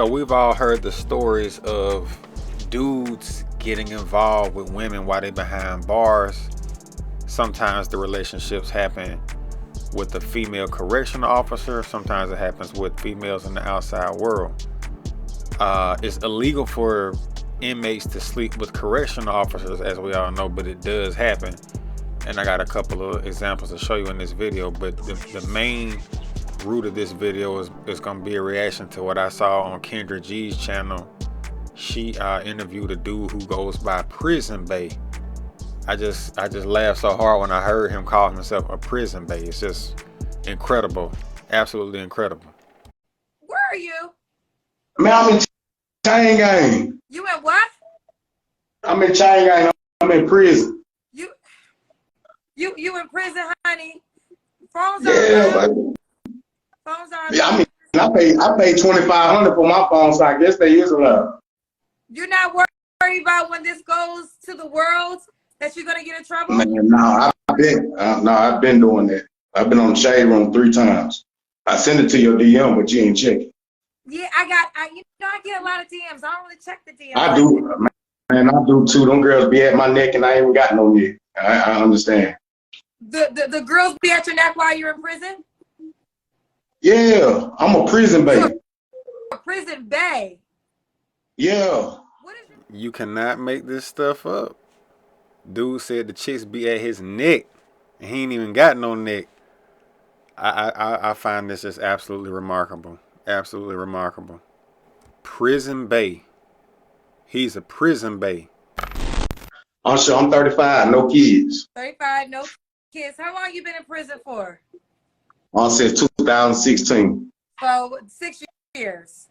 So we've all heard the stories of dudes getting involved with women while they behind bars. Sometimes the relationships happen with the female correctional officer. Sometimes it happens with females in the outside world. It's illegal for inmates to sleep with correctional officers, as we all know, but it does happen. And I got a couple of examples to show you in this video, but the main root of this video is going to be a reaction to what I saw on Kendra G's channel. She interviewed a dude who goes by Prison Bay. I just laughed so hard when I heard him call himself a prison bay. It's just incredible, absolutely incredible. Where are you? Man, I'm in chain gang. You in what? I'm in chain gang. I'm in prison. You in prison, honey? Phones Yeah, are baby. Phones are. Yeah, I mean, I paid $2,500 for my phone, so I guess they is allowed. You're not worried about when this goes to the world that you're gonna get in trouble? Man, no, I've been doing that. I've been on the shade room 3 times. I sent it to your DM, but you ain't check it. Yeah, I get a lot of DMs. I don't really check the DMs. I do, man. I do too. Them girls be at my neck, and I ain't even got no neck. I understand. The girls be at your neck while you're in prison? Yeah, I'm a prison baby. A prison bay. Yeah. What is You cannot make this stuff up. Dude said the chicks be at his neck, and he ain't even got no neck. I find this just absolutely remarkable. Absolutely remarkable. Prison Bay. He's a prison bay. I'm sure I'm 35, no kids. 35, no kids. How long you been in prison for? Since 2016. So 6 years.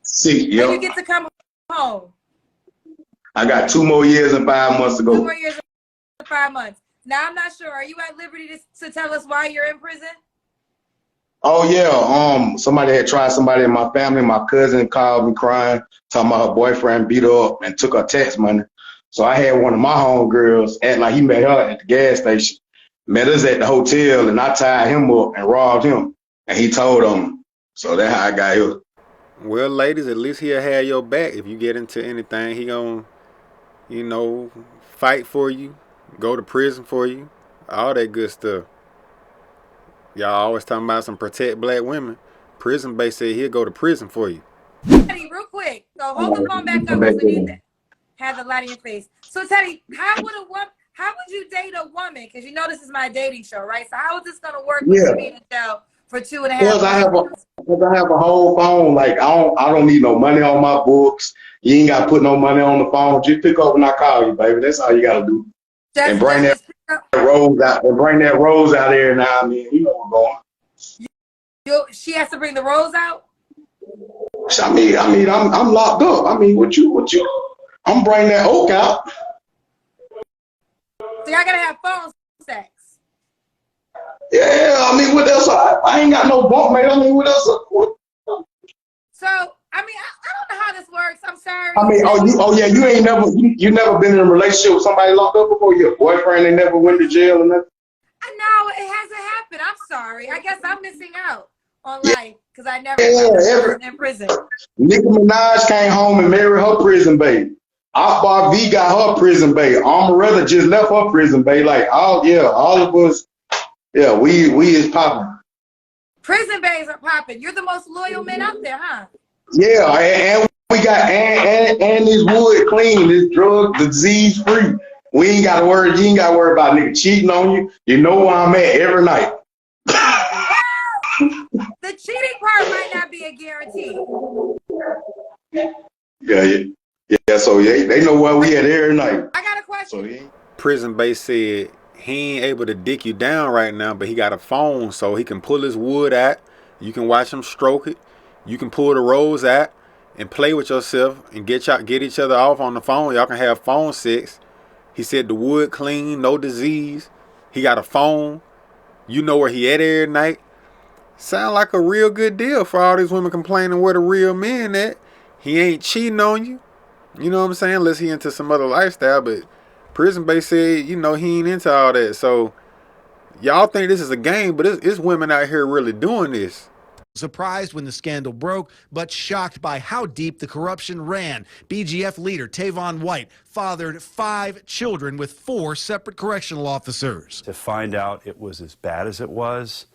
6, When yep. you get to come home? I got 2 more years and 5 months to 2 go. more years and 5 months. Now I'm not sure. Are you at liberty to tell us why you're in prison? Oh yeah, somebody had tried somebody in my family. My cousin called me crying, talking about her boyfriend beat her up and took her tax money. So I had one of my homegirls act like he met her at the gas station. Met us at the hotel, and I tied him up and robbed him. And he told him. So that's how I got here. Well, ladies, at least he'll have your back. If you get into anything, he gonna, fight for you, go to prison for you, all that good stuff. Y'all always talking about some protect black women. Prison Bay said he'll go to prison for you. Teddy, real quick. So hold the phone back up so you have the light in your face. So Teddy, how would you date a woman? Because you know this is my dating show, right? So how is this gonna work with you being in jail for 2.5 Because I have a whole phone. Like I don't need no money on my books. You ain't got to put no money on the phone. Just pick up when I call you, baby. That's all you got to do. And bring that rose out. And bring that rose out there now. I mean, you know what's going. She has to bring the rose out. I mean, I'm locked up. I mean, what you? I'm bringing that oak out. So y'all gotta have phone sex. Yeah, I mean, what else? I ain't got no bunk, man. I mean, what else? So, I mean, I don't know how this works. I'm sorry. I mean, you never been in a relationship with somebody locked up before? Your boyfriend, they never went to jail and nothing? No, it hasn't happened. I'm sorry. I guess I'm missing out on life because I never been in prison. Nicki Minaj came home and married her prison baby. Akbar V got her prison baby. Amarella just left her prison baby. Like, all of us, we is popping. Prison bays are popping. You're the most loyal men out there, huh? Yeah, and we got and this wood clean, this drug disease free. You ain't gotta worry about nigga cheating on you. You know where I'm at every night. The cheating part might not be a guarantee. Yeah. So they know where we at every night. I got a question. Prison Bay said he ain't able to dick you down right now, but he got a phone so he can pull his wood out. You can watch him stroke it. You can pull the rose out and play with yourself and get each other off on the phone. Y'all can have phone sex. He said the wood clean, no disease. He got a phone. You know where he at every night. Sound like a real good deal for all these women complaining where the real men at. He ain't cheating on you. You know what I'm saying? Unless he into some other lifestyle. But Prison Bay said, he ain't into all that. So y'all think this is a game, but it's women out here really doing this. Surprised when the scandal broke, but shocked by how deep the corruption ran. BGF leader Tavon White fathered 5 children with 4 separate correctional officers. To find out it was as bad as it was,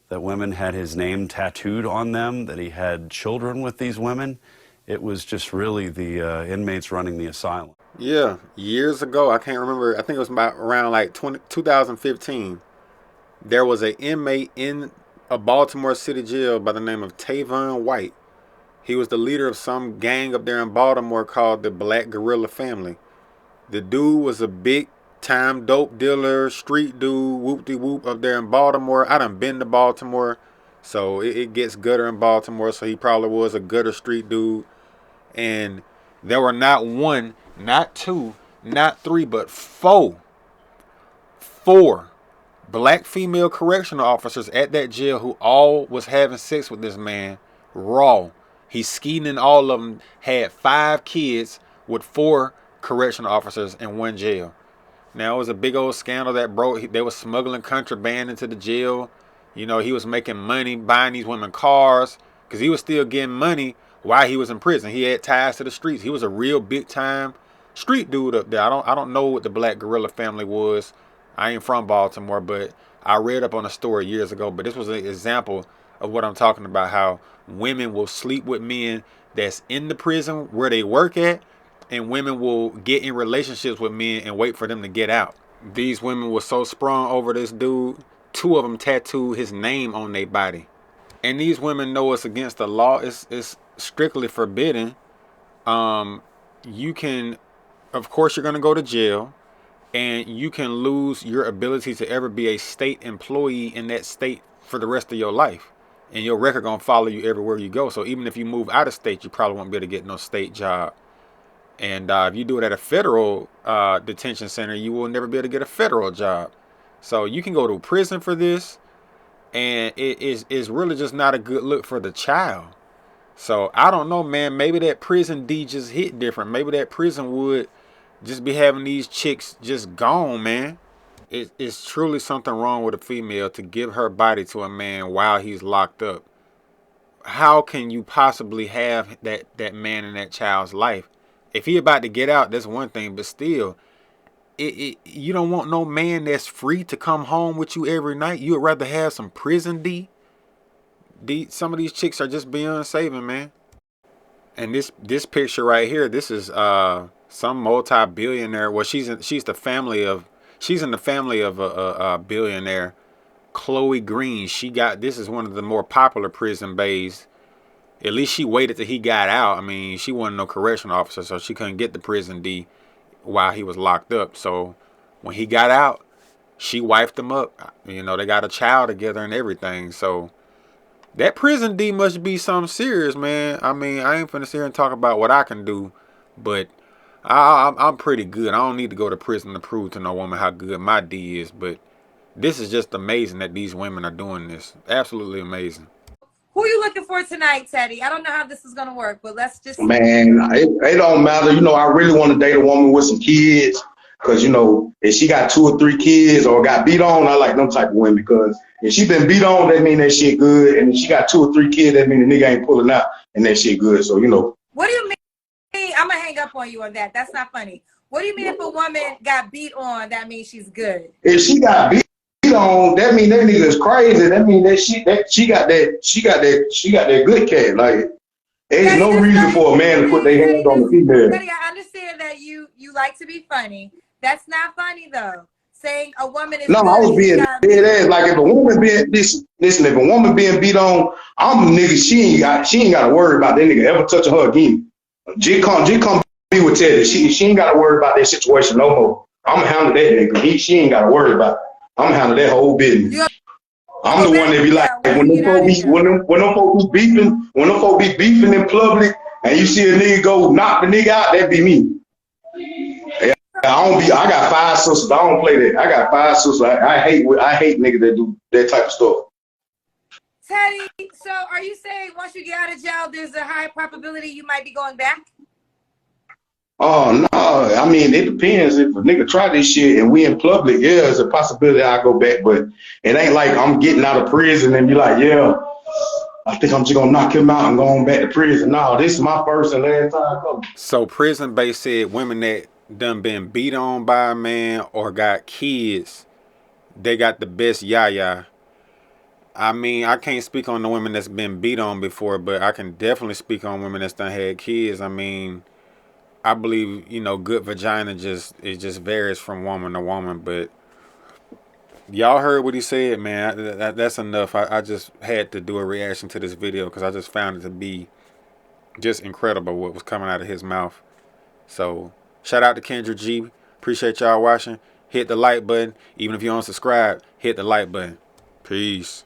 that women had his name tattooed on them, that he had children with these women, it was just really the inmates running the asylum. Yeah, years ago, I can't remember, I think it was about around like 2015, there was an inmate in a Baltimore City jail by the name of Tavon White. He was the leader of some gang up there in Baltimore called the Black Guerrilla Family. The dude was a big time dope dealer, street dude, whoop-de-whoop up there in Baltimore. I done been to Baltimore, so it gets gutter in Baltimore, so he probably was a gutter street dude. And there were not 1, not 2, not 3, but 4 black female correctional officers at that jail who all was having sex with this man raw. He's skeeting in all of them, had 5 kids with 4 correctional officers in one jail. Now, it was a big old scandal that broke. They were smuggling contraband into the jail. You know, he was making money buying these women cars because he was still getting money while he was in prison. He had ties to the streets. He was a real big time street dude up there. I don't know what the Black Guerrilla Family was. I ain't from Baltimore, but I read up on a story years ago. But this was an example of what I'm talking about, how women will sleep with men that's in the prison where they work at, and women will get in relationships with men and wait for them to get out. These women were so sprung over this dude, 2 of them tattooed his name on their body. And these women know it's against the law. It's strictly forbidden. You can, of course, you're going to go to jail. And you can lose your ability to ever be a state employee in that state for the rest of your life. And your record gonna follow you everywhere you go. So even if you move out of state, you probably won't be able to get no state job. And if you do it at a federal detention center, you will never be able to get a federal job. So you can go to prison for this. And it is really just not a good look for the child. So I don't know, man. Maybe that prison D just hit different. Maybe that prison would just be having these chicks just gone, man. It's truly something wrong with a female to give her body to a man while he's locked up. How can you possibly have that man in that child's life? If he about to get out, that's one thing, but still, you don't want no man that's free to come home with you every night. You would rather have some prison D. Some of these chicks are just beyond saving, man. And this picture right here, this is some multi-billionaire. Well, she's in the family of a billionaire, Chloe Green. This is one of the more popular prison bays. At least she waited till he got out. I mean, she wasn't no correctional officer, so she couldn't get the prison D while he was locked up. So when he got out, she wifed him up. You know, they got a child together and everything. So that prison D must be something serious, man. I mean, I ain't finna sit here and talk about what I can do, but I'm pretty good. I don't need to go to prison to prove to no woman how good my D is, but this is just amazing that these women are doing this. Absolutely amazing. Who are you looking for tonight, Teddy? I don't know how this is going to work, but let's just... Man, it don't matter. You know, I really want to date a woman with some kids because, you know, if she got 2 or 3 kids or got beat on, I like them type of women because if she been beat on, that mean that shit good. And if she got 2 or 3 kids, that mean the nigga ain't pulling out and that shit good. So, you know. What do you mean? I'm going to hang up on you on that. That's not funny. What do you mean if a woman got beat on, that means she's good? If she got beat on, that mean that nigga is crazy. That mean that she got that good cat. Like, there's no reason for a man to put their hands on the female. Teddy, I understand that you like to be funny. That's not funny though. Saying a woman is no, I was being dead ass. Like if a woman being listen, if a woman being beat on, I'm a nigga. She ain't got to worry about that nigga ever touching her again. G come be with Teddy. She ain't got to worry about that situation no more. I'm gonna handle that nigga. She ain't got to worry about it. I'm gonna handle that whole business. I'm the one that be like when them folks be beefing in public, and you see a nigga go knock the nigga out, that be me. I got 5 sisters. I don't play that. I got 5 sisters. I hate niggas that do that type of stuff. Teddy, so are you saying once you get out of jail, there's a high probability you might be going back? Oh no, I mean it depends. If a nigga try this shit and we in public, yeah, there's a possibility I go back, but it ain't like I'm getting out of prison and be like, yeah, I think I'm just gonna knock him out and go on back to prison. No, this is my first and last time coming. So prison base said women that done been beat on by a man or got kids, they got the best yaya. I mean, I can't speak on the women that's been beat on before, but I can definitely speak on women that's done had kids. I mean, I believe, you know, good vagina just varies from woman to woman, but y'all heard what he said, man. That's enough. I just had to do a reaction to this video because I just found it to be just incredible what was coming out of his mouth. So shout out to Kendra G. Appreciate y'all watching. Hit the like button. Even if you don't subscribe, hit the like button. Peace.